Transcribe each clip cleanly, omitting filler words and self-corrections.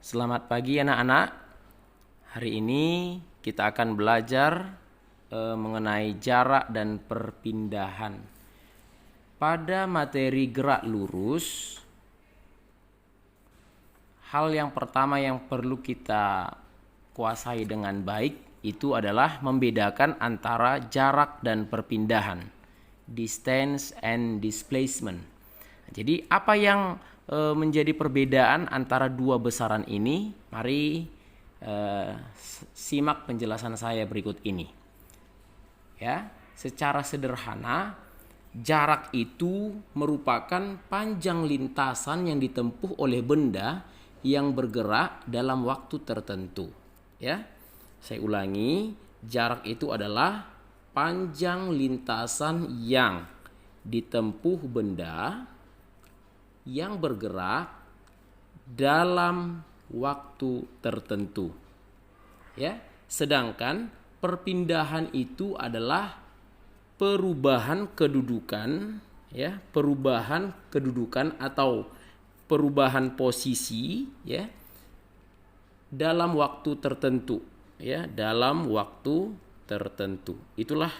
Selamat pagi anak-anak. Hari ini kita akan belajar mengenai jarak dan perpindahan. Pada materi gerak lurus, hal yang pertama yang perlu kita kuasai dengan baik itu adalah membedakan antara jarak dan perpindahan, distance and displacement. Jadi apa yang menjadi perbedaan antara dua besaran ini? Mari simak penjelasan saya berikut ini. Ya, secara sederhana, jarak itu merupakan panjang lintasan yang ditempuh oleh benda yang bergerak dalam waktu tertentu. Ya, saya ulangi, jarak itu adalah panjang lintasan yang ditempuh benda yang bergerak dalam waktu tertentu. Ya, sedangkan perpindahan itu adalah perubahan kedudukan, ya, perubahan kedudukan atau perubahan posisi, ya, dalam waktu tertentu, ya, dalam waktu tertentu. Itulah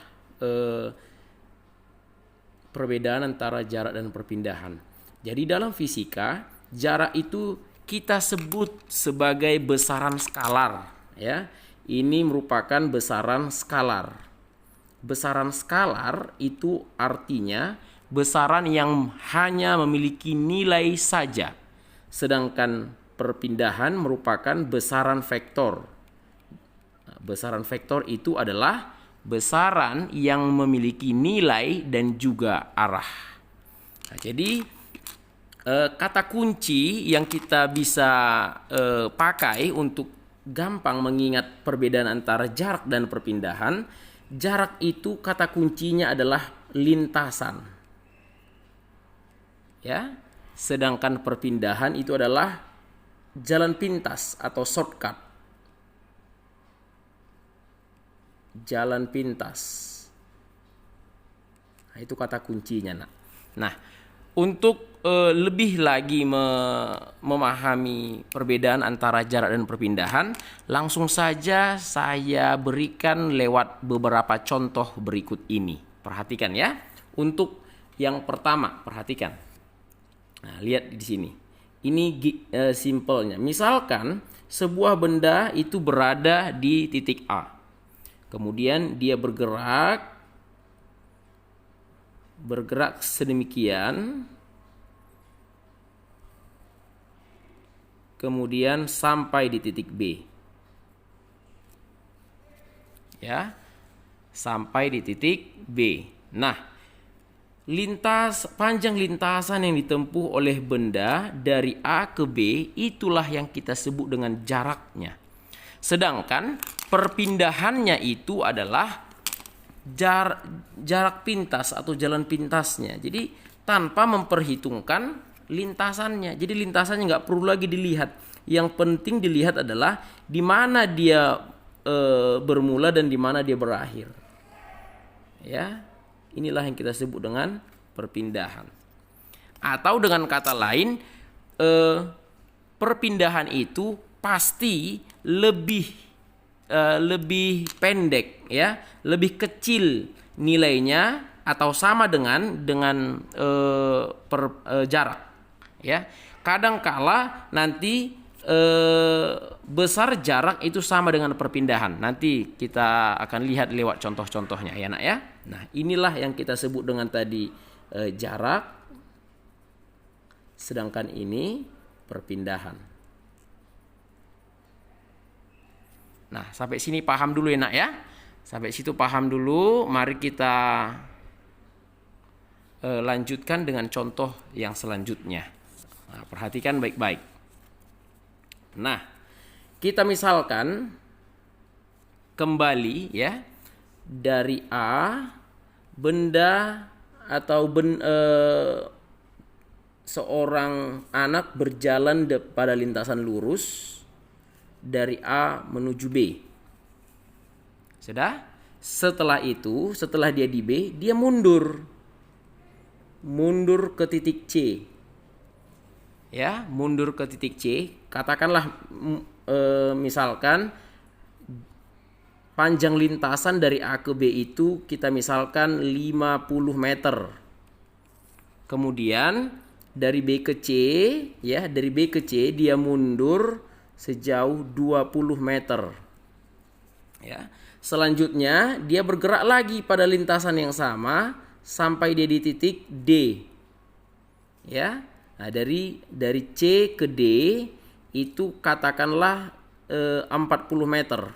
perbedaan antara jarak dan perpindahan. Jadi dalam fisika, jarak itu kita sebut sebagai besaran skalar, ya. Ini merupakan besaran skalar. Besaran skalar itu artinya besaran yang hanya memiliki nilai saja. Sedangkan perpindahan merupakan besaran vektor. Besaran vektor itu adalah besaran yang memiliki nilai dan juga arah. Nah, jadi kata kunci yang kita bisa pakai untuk gampang mengingat perbedaan antara jarak dan perpindahan, jarak itu kata kuncinya adalah lintasan. Ya, sedangkan perpindahan itu adalah jalan pintas atau shortcut. Jalan pintas. Nah, itu kata kuncinya, Nak. Nah, untuk lebih lagi memahami perbedaan antara jarak dan perpindahan, langsung saja saya berikan lewat beberapa contoh berikut ini. Perhatikan ya. Untuk yang pertama, perhatikan. Nah, lihat di sini. Ini simpelnya. Misalkan sebuah benda itu berada di titik A. Kemudian dia bergerak sedemikian, kemudian sampai di titik B. Ya, sampai di titik B. Nah, panjang lintasan yang ditempuh oleh benda dari A ke B itulah yang kita sebut dengan jaraknya. Sedangkan perpindahannya itu adalah jarak pintas atau jalan pintasnya. Jadi tanpa memperhitungkan lintasannya. Jadi lintasannya nggak perlu lagi dilihat. Yang penting dilihat adalah di mana dia bermula dan di mana dia berakhir. Ya, inilah yang kita sebut dengan perpindahan. Atau dengan kata lain, perpindahan itu pasti lebih pendek, ya, lebih kecil nilainya atau sama dengan jarak. Ya, kadangkala nanti besar jarak itu sama dengan perpindahan. Nanti kita akan lihat lewat contoh-contohnya ya, Nak ya. Nah, inilah yang kita sebut dengan tadi jarak, sedangkan ini perpindahan. Nah, sampai sini paham dulu ya, Nak ya. Sampai situ paham dulu. Mari kita lanjutkan dengan contoh yang selanjutnya. Nah, perhatikan baik-baik. Nah, kita misalkan kembali ya dari A, benda atau seorang anak berjalan pada lintasan lurus dari A menuju B. Sudah? Setelah itu, setelah dia di B, dia mundur ke titik C. ya, mundur ke titik C. Katakanlah misalkan panjang lintasan dari A ke B itu kita misalkan 50 meter. Kemudian dari B ke C, ya, dari B ke C dia mundur sejauh 20 meter. Ya. Selanjutnya dia bergerak lagi pada lintasan yang sama sampai dia di titik D. Ya. Nah, dari C ke D itu katakanlah 40 meter.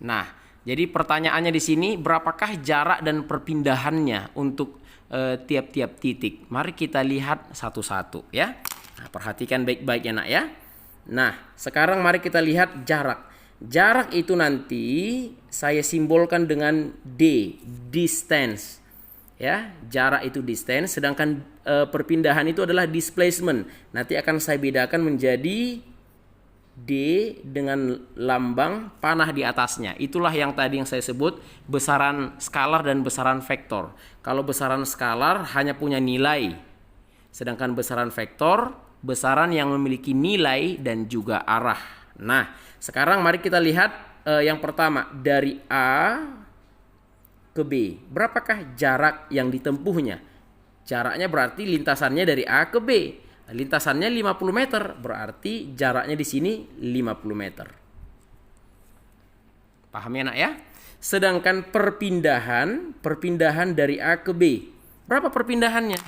Nah, jadi pertanyaannya di sini berapakah jarak dan perpindahannya untuk tiap-tiap titik? Mari kita lihat satu-satu ya. Nah, perhatikan baik-baik ya nak ya. Nah, sekarang mari kita lihat jarak. Jarak itu nanti saya simbolkan dengan D, distance. Ya, jarak itu distance, sedangkan perpindahan itu adalah displacement. Nanti akan saya bedakan menjadi D dengan lambang panah di atasnya. Itulah yang tadi yang saya sebut besaran skalar dan besaran vektor. Kalau besaran skalar hanya punya nilai, sedangkan besaran vektor besaran yang memiliki nilai dan juga arah. Nah, sekarang mari kita lihat yang pertama dari A ke B. Berapakah jarak yang ditempuhnya? Jaraknya berarti lintasannya dari A ke B. Lintasannya 50 meter, berarti jaraknya di sini 50 meter. Paham ya nak ya? Sedangkan perpindahan dari A ke B. Berapa perpindahannya?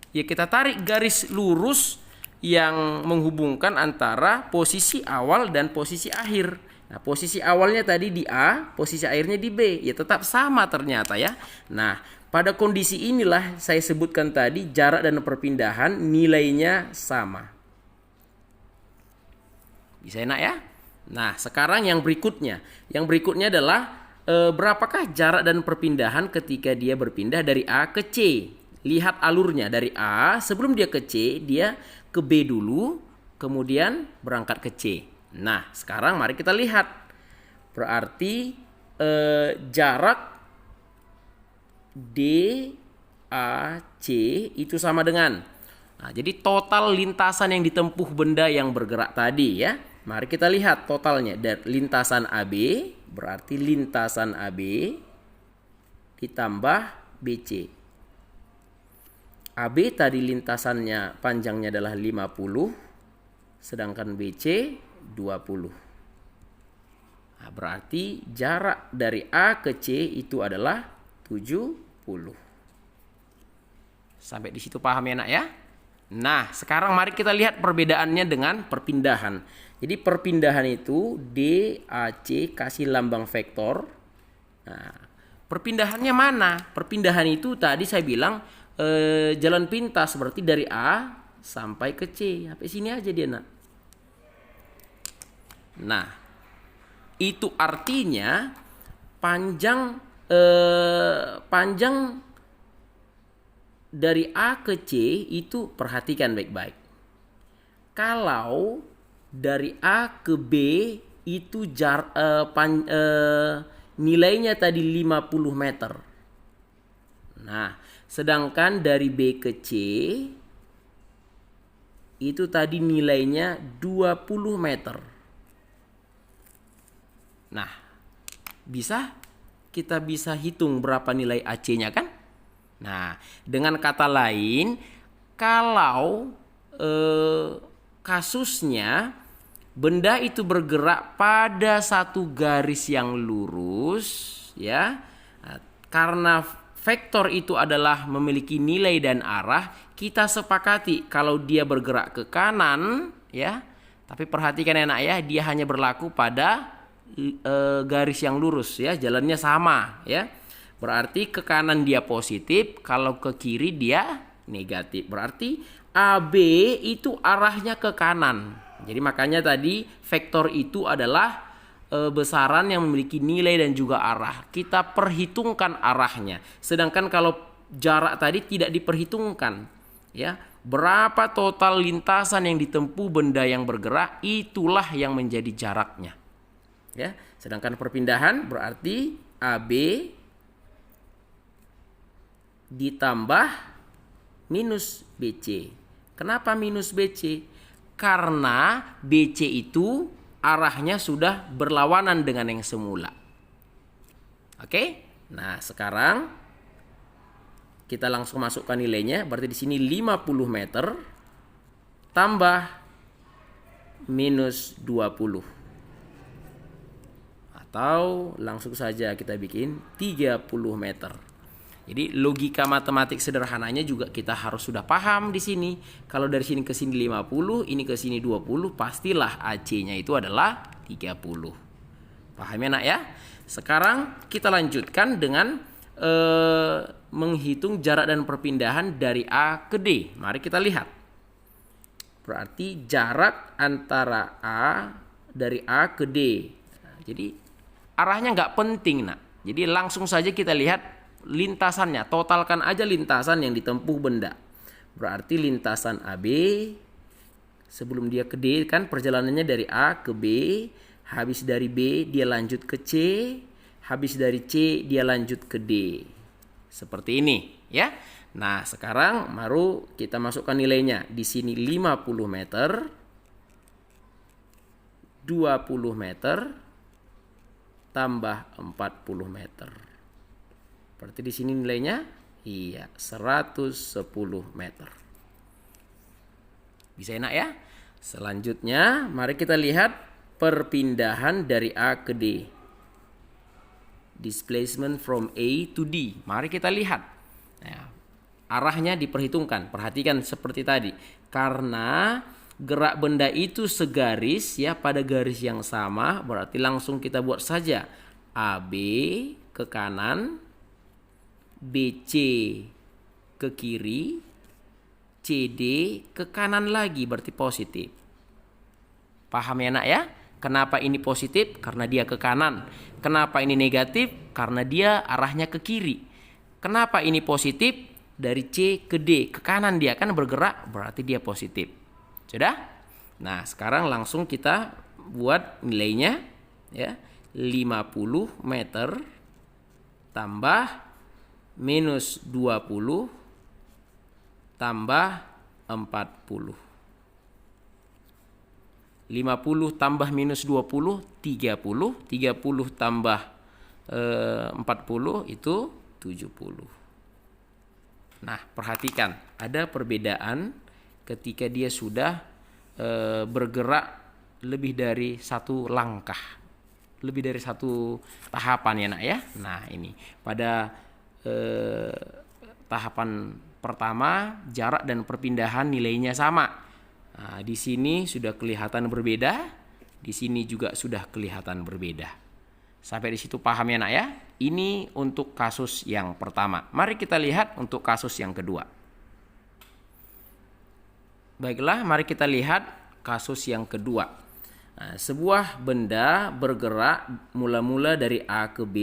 Ya kita tarik garis lurus yang menghubungkan antara posisi awal dan posisi akhir. Nah, posisi awalnya tadi di A, posisi akhirnya di B. Ya tetap sama ternyata ya. Nah, pada kondisi inilah saya sebutkan tadi jarak dan perpindahan nilainya sama. Bisa enak ya? Nah, sekarang yang berikutnya. Yang berikutnya adalah berapakah jarak dan perpindahan ketika dia berpindah dari A ke C. Lihat alurnya dari A, sebelum dia ke C, dia ke B dulu, kemudian berangkat ke C. Nah, sekarang mari kita lihat. Berarti jarak DAC itu sama dengan, nah, jadi total lintasan yang ditempuh benda yang bergerak tadi ya. Mari kita lihat totalnya. Dari lintasan AB berarti lintasan AB ditambah BC. AB tadi lintasannya panjangnya adalah 50, sedangkan BC 20. Nah, berarti jarak dari A ke C itu adalah 70. Sampai di situ paham ya nak ya? Nah, sekarang mari kita lihat perbedaannya dengan perpindahan. Jadi perpindahan itu DAC kasih lambang vektor. Nah, perpindahannya mana? Perpindahan itu tadi saya bilang jalan pintas, berarti dari A sampai ke C. Sampai sini aja dia nak. Nah, itu artinya panjang dari A ke C itu perhatikan baik-baik. Kalau dari A ke B itu nilainya tadi 50 meter. Nah, sedangkan dari B ke C itu tadi nilainya 20 meter. Nah, kita bisa hitung berapa nilai AC-nya kan? Nah, dengan kata lain, kalau kasusnya benda itu bergerak pada satu garis yang lurus, ya, karena vektor itu adalah memiliki nilai dan arah, kita sepakati kalau dia bergerak ke kanan, ya, tapi perhatikan enak ya, dia hanya berlaku pada garis yang lurus ya, jalannya sama ya. Berarti ke kanan dia positif, kalau ke kiri dia negatif. Berarti AB itu arahnya ke kanan. Jadi makanya tadi vektor itu adalah besaran yang memiliki nilai dan juga arah. Kita perhitungkan arahnya. Sedangkan kalau jarak tadi tidak diperhitungkan ya. Berapa total lintasan yang ditempuh benda yang bergerak, itulah yang menjadi jaraknya. Ya, sedangkan perpindahan berarti AB ditambah minus BC. Kenapa minus BC? Karena BC itu arahnya sudah berlawanan dengan yang semula. Oke? Nah, sekarang kita langsung masukkan nilainya. Berarti di sini 50 meter tambah minus 20. Atau langsung saja kita bikin 30 meter. Jadi logika matematik sederhananya juga kita harus sudah paham di sini. Kalau dari sini ke sini 50, ini ke sini 20, pastilah AC-nya itu adalah 30. Paham ya nak ya? Sekarang kita lanjutkan dengan menghitung jarak dan perpindahan dari A ke D. Mari kita lihat. Berarti jarak antara A dari A ke D. Nah, jadi arahnya nggak penting nak. Jadi langsung saja kita lihat lintasannya, totalkan aja lintasan yang ditempuh benda. Berarti lintasan AB sebelum dia ke D kan perjalanannya dari A ke B, habis dari B dia lanjut ke C, habis dari C dia lanjut ke D. Seperti ini, ya. Nah, sekarang baru kita masukkan nilainya. Di sini 50 meter, 20 meter tambah 40 meter. Berarti di sini nilainya 110 meter. Bisa enak ya? Selanjutnya mari kita lihat perpindahan dari A ke D. Displacement from A to D. Mari kita lihat. Nah, arahnya diperhitungkan. Perhatikan seperti tadi. Karena gerak benda itu segaris ya pada garis yang sama, berarti langsung kita buat saja AB ke kanan, BC ke kiri, CD ke kanan lagi, berarti positif. Paham ya nak ya? Kenapa ini positif? Karena dia ke kanan. Kenapa ini negatif? Karena dia arahnya ke kiri. Kenapa ini positif? Dari C ke D, ke kanan dia kan bergerak, berarti dia positif. Sudah? Nah, sekarang langsung kita buat nilainya ya. 50 meter tambah minus 20 tambah 40. 50 tambah minus 20 30. 30 tambah 40 itu 70. Nah, perhatikan ada perbedaan ketika dia sudah bergerak lebih dari satu langkah, lebih dari satu tahapan ya nak ya. Nah, ini pada tahapan pertama jarak dan perpindahan nilainya sama. Nah, di sini sudah kelihatan berbeda, di sini juga sudah kelihatan berbeda. Sampai di situ paham ya nak ya? Ini untuk kasus yang pertama. Mari kita lihat untuk kasus yang kedua. Baiklah, mari kita lihat kasus yang kedua. Nah, sebuah benda bergerak mula-mula dari A ke B,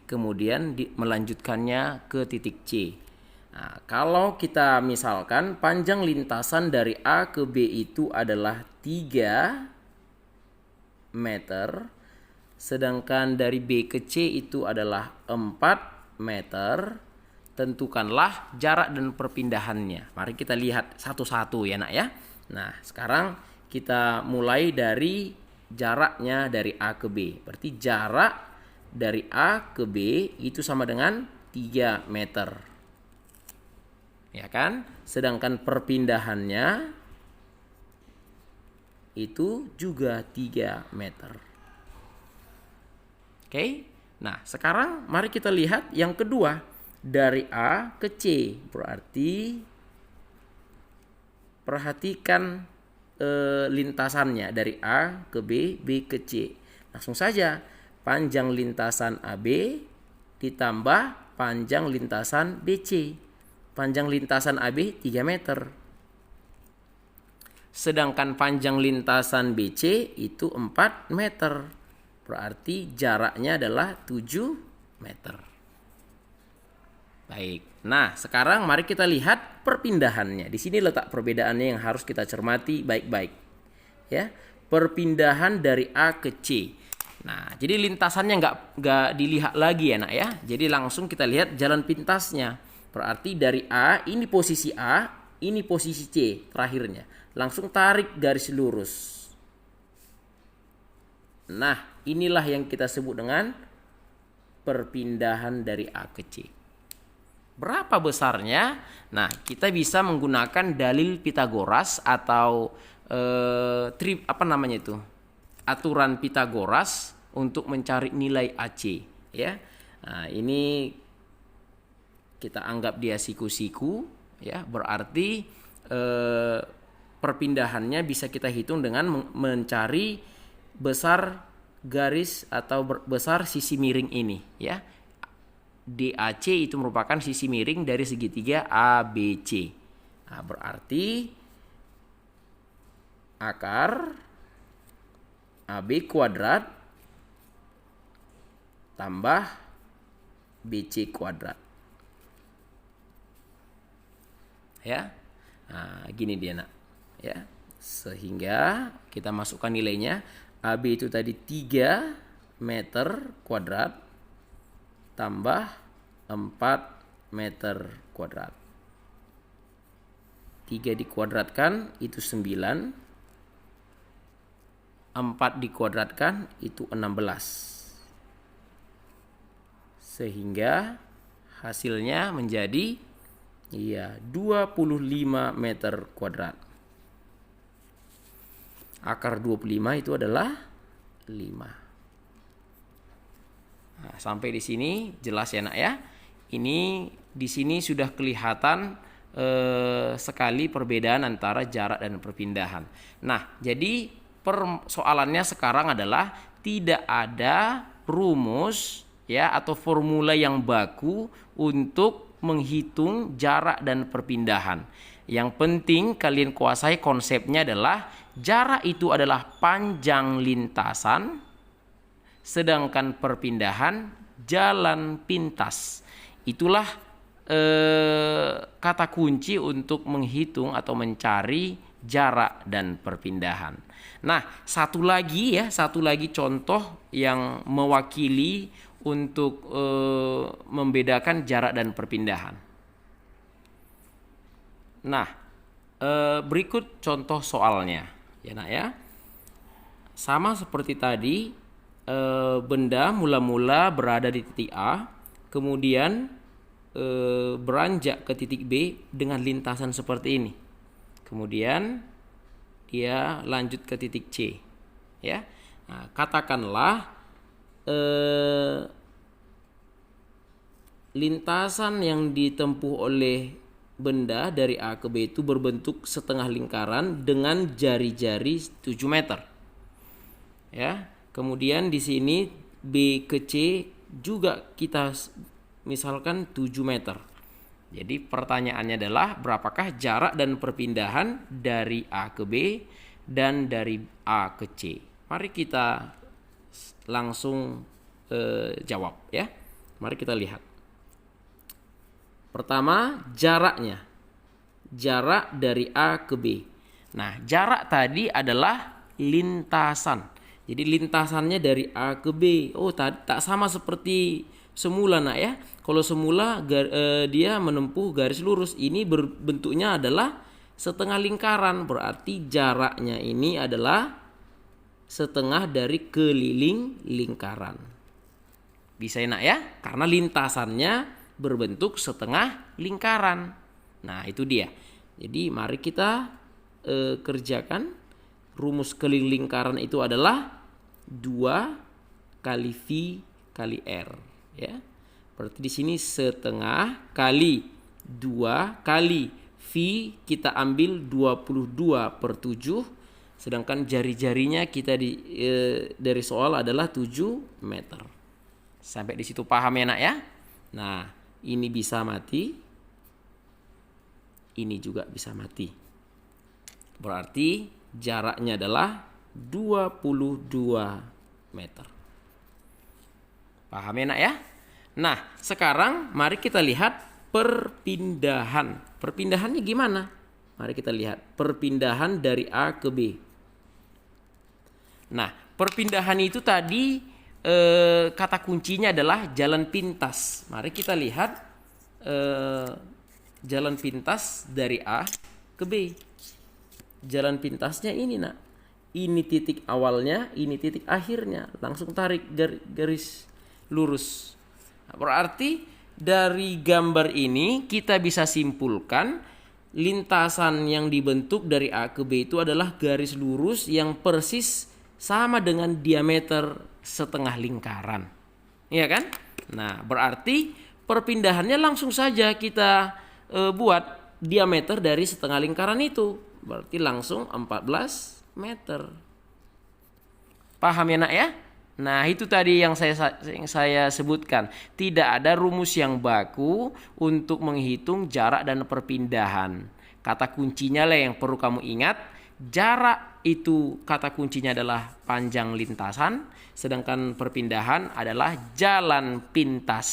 kemudian melanjutkannya ke titik C. Nah, kalau kita misalkan panjang lintasan dari A ke B itu adalah 3 meter, sedangkan dari B ke C itu adalah 4 meter, tentukanlah jarak dan perpindahannya. Mari kita lihat satu-satu ya nak ya. Nah, sekarang kita mulai dari jaraknya dari A ke B. Berarti jarak dari A ke B itu sama dengan 3 meter. Ya kan? Sedangkan perpindahannya itu juga 3 meter. Oke? Nah, sekarang mari kita lihat yang kedua. Dari A ke C. Berarti perhatikan lintasannya dari A ke B, B ke C. Langsung saja panjang lintasan AB ditambah panjang lintasan BC. Panjang lintasan AB 3 meter. Sedangkan panjang lintasan BC itu 4 meter. Berarti jaraknya adalah 7 meter. Baik. Nah, sekarang mari kita lihat perpindahannya. Di sini letak perbedaannya yang harus kita cermati baik-baik. Ya, perpindahan dari A ke C. Nah, jadi lintasannya nggak dilihat lagi ya nak ya. Jadi langsung kita lihat jalan pintasnya. Berarti dari A, ini posisi A, Ini posisi C terakhirnya. Langsung tarik garis lurus. Nah, inilah yang kita sebut dengan perpindahan dari A ke C. Berapa besarnya? Nah, kita bisa menggunakan dalil Pitagoras atau aturan Pitagoras untuk mencari nilai AC, ya. Nah, ini kita anggap dia siku-siku, ya. Berarti perpindahannya bisa kita hitung dengan mencari besar garis atau besar sisi miring ini, ya. DAC itu merupakan sisi miring dari segitiga ABC. Nah, berarti akar AB kuadrat tambah BC kuadrat. Ya. Nah, gini dia, Nak. Ya. Sehingga kita masukkan nilainya. AB itu tadi 3 meter kuadrat tambah 4 meter kuadrat. 3 dikuadratkan itu 9. 4 dikuadratkan itu 16. Sehingga hasilnya menjadi 25 meter kuadrat. Akar 25 itu adalah 5. Nah, sampai di sini jelas ya, Nak, ya. Ini di sini sudah kelihatan sekali perbedaan antara jarak dan perpindahan. Nah, jadi persoalannya sekarang adalah tidak ada rumus, ya, atau formula yang baku untuk menghitung jarak dan perpindahan. Yang penting kalian kuasai konsepnya adalah jarak itu adalah panjang lintasan, sedangkan perpindahan jalan pintas. Itulah kata kunci untuk menghitung atau mencari jarak dan perpindahan. Nah, satu lagi contoh yang mewakili untuk membedakan jarak dan perpindahan. Nah, berikut contoh soalnya, ya, Nak, ya. Sama seperti tadi, benda mula-mula berada di titik A, kemudian beranjak ke titik B dengan lintasan seperti ini. Kemudian dia lanjut ke titik C, ya. Nah, katakanlah lintasan yang ditempuh oleh benda dari A ke B itu berbentuk setengah lingkaran dengan jari-jari 7 meter. Ya. Kemudian di sini B ke C juga kita misalkan 7 meter. Jadi pertanyaannya adalah berapakah jarak dan perpindahan dari A ke B dan dari A ke C. Mari kita langsung jawab, ya. Mari kita lihat. Pertama, jaraknya. Jarak dari A ke B. Nah, jarak tadi adalah lintasan. Jadi lintasannya dari A ke B. Oh, tak sama seperti semula, Nak, ya. Kalau semula dia menempuh garis lurus, ini bentuknya adalah setengah lingkaran. Berarti jaraknya ini adalah setengah dari keliling lingkaran. Bisa, Nak, ya? Karena lintasannya berbentuk setengah lingkaran. Nah, itu dia. Jadi mari kita kerjakan. Rumus keliling lingkaran itu adalah 2 kali V kali R, ya. Berarti di sini setengah kali 2 kali V kita ambil 22/7, sedangkan jari-jarinya kita dari soal adalah 7 meter. Sampai di situ paham, ya, Nak, ya? Nah, ini bisa mati. Ini juga bisa mati. Berarti jaraknya adalah 22 meter. Paham, ya, Nak, ya? Nah, sekarang mari kita lihat perpindahan. Perpindahannya gimana? Mari kita lihat perpindahan dari A ke B. Nah, perpindahan itu tadi kata kuncinya adalah jalan pintas. Mari kita lihat jalan pintas dari A ke B. Jalan pintasnya ini nak. Ini titik awalnya, ini titik akhirnya. Langsung tarik garis lurus. Nah, berarti dari gambar ini kita bisa simpulkan lintasan yang dibentuk dari A ke B itu adalah garis lurus yang persis sama dengan diameter setengah lingkaran. Iya kan? Nah, berarti perpindahannya langsung saja kita buat diameter dari setengah lingkaran itu. Berarti langsung 14 meter. Paham ya nak ya? Nah itu tadi yang saya sebutkan. Tidak ada rumus yang baku untuk menghitung jarak dan perpindahan. Kata kuncinya lah yang perlu kamu ingat. Jarak itu kata kuncinya adalah panjang lintasan. Sedangkan perpindahan adalah jalan pintas.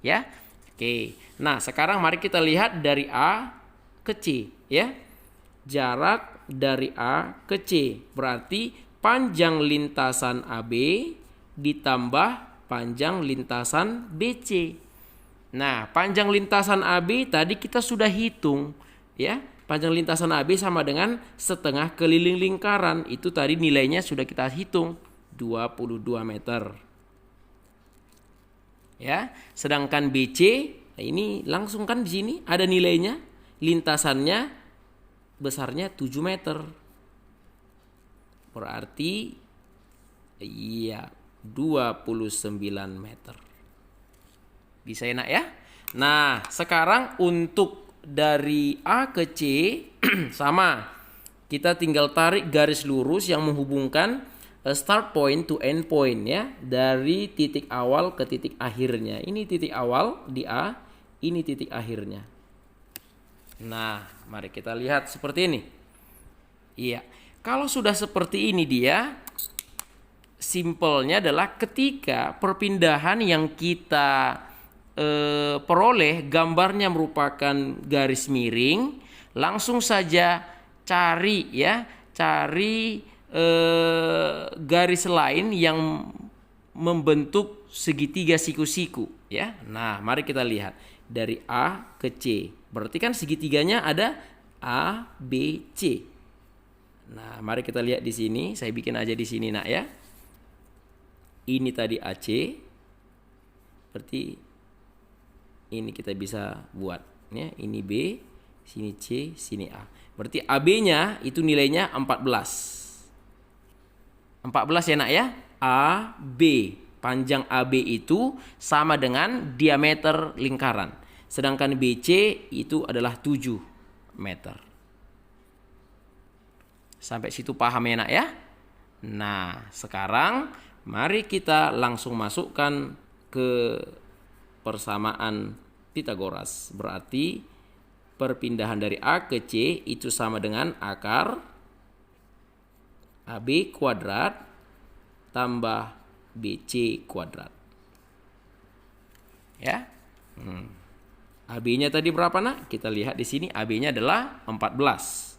Ya. Oke. Nah sekarang mari kita lihat dari A ke C. Ya. Jarak dari A ke C berarti panjang lintasan AB ditambah panjang lintasan BC. Nah, panjang lintasan AB tadi kita sudah hitung ya. Panjang lintasan AB sama dengan setengah keliling lingkaran. Itu tadi nilainya sudah kita hitung 22 meter. Ya, sedangkan BC ini langsung kan di sini ada nilainya, lintasannya besarnya 7 meter. Berarti iya 29 meter. Bisa enak ya? Nah, sekarang untuk dari A ke C sama. Kita tinggal tarik garis lurus yang menghubungkan start point to end point ya, dari titik awal ke titik akhirnya. Ini titik awal di A, ini titik akhirnya. Nah, mari kita lihat seperti ini. Iya, kalau sudah seperti ini dia, simpelnya adalah ketika perpindahan yang kita peroleh gambarnya merupakan garis miring, langsung saja cari ya, cari garis lain yang membentuk segitiga siku-siku ya. Nah, mari kita lihat dari A ke C. Berarti kan segitiganya ada A, B, C. Nah, mari kita lihat di sini. Saya bikin aja di sini nak ya. Ini tadi AC. Berarti ini kita bisa buat ya. Ini B, sini C, sini A. Berarti AB-nya itu nilainya 14. 14 ya nak ya. A, B. Panjang AB itu sama dengan diameter lingkaran. Sedangkan BC itu adalah 7 meter. Sampai situ paham ya nak ya? Nah, sekarang mari kita langsung masukkan ke persamaan Pythagoras. Berarti perpindahan dari A ke C itu sama dengan akar AB kuadrat tambah BC kuadrat. Ya. AB-nya tadi berapa nak? Kita lihat di sini AB-nya adalah 14.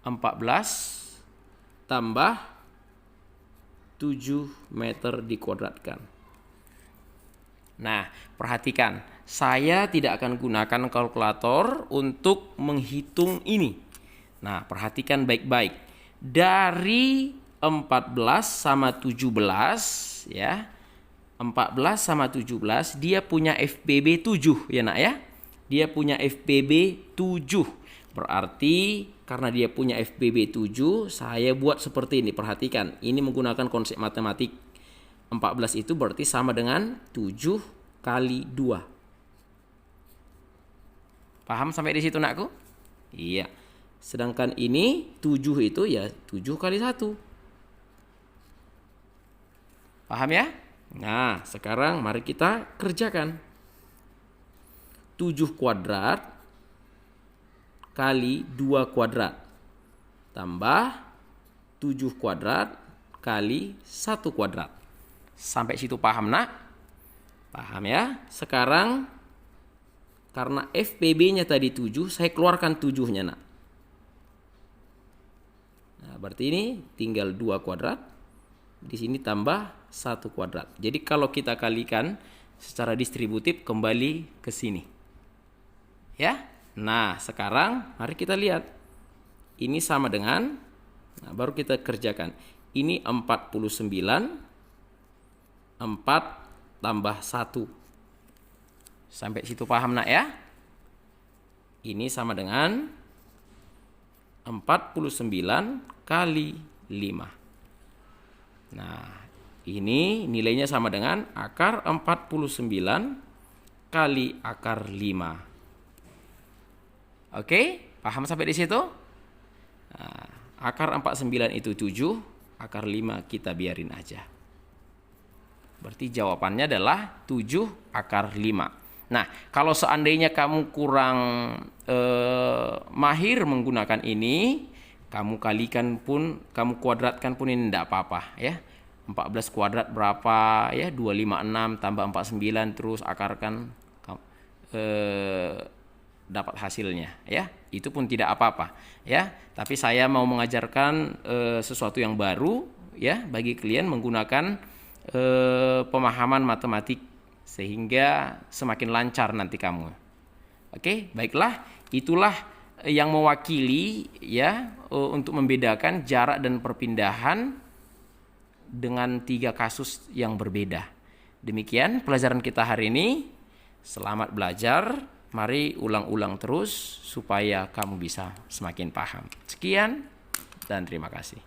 14 tambah 7 meter dikuadratkan. Nah, perhatikan, saya tidak akan gunakan kalkulator untuk menghitung ini. Nah, perhatikan baik-baik. Dari 14 sama 17 ya. 14 sama 17 dia punya FPB 7 ya nak ya. Dia punya FPB 7. Berarti karena dia punya FPB 7, saya buat seperti ini. Perhatikan, ini menggunakan konsep matematik. 14 itu berarti sama dengan 7 kali 2. Paham sampai di situ nakku? Iya. Sedangkan ini 7 itu ya 7 kali 1. Paham ya? Nah, sekarang mari kita kerjakan. 7 kuadrat kali 2 kuadrat tambah 7 kuadrat kali 1 kuadrat. Sampai situ paham nak? Paham ya? Sekarang karena FPB-nya tadi 7, saya keluarkan 7-nya nak. Nah, berarti ini tinggal 2 kuadrat. Di sini tambah 1 kuadrat. Jadi kalau kita kalikan secara distributif kembali ke sini. Ya. Nah, sekarang mari kita lihat. Ini sama dengan, nah, baru kita kerjakan. Ini 49, 4 tambah 1. Sampai situ paham nak ya? Ini sama dengan 49 kali 5. Nah, ini nilainya sama dengan akar 49 kali akar 5. Oke, paham sampai di situ? Nah, akar 49 itu 7, akar 5 kita biarin aja. Berarti jawabannya adalah 7 akar 5. Nah, kalau seandainya kamu kurang mahir menggunakan ini, kamu kalikan pun, kamu kuadratkan pun ini tidak apa-apa ya. 14 kuadrat berapa ya? 256 tambah 49 terus akarkan dapat hasilnya ya. Itu pun tidak apa-apa ya. Tapi saya mau mengajarkan sesuatu yang baru ya bagi kalian menggunakan pemahaman matematik sehingga semakin lancar nanti kamu. Oke, baiklah, itulah yang mewakili ya untuk membedakan jarak dan perpindahan dengan 3 kasus yang berbeda. Demikian pelajaran kita hari ini. Selamat belajar. Mari ulang-ulang terus supaya kamu bisa semakin paham. Sekian dan terima kasih.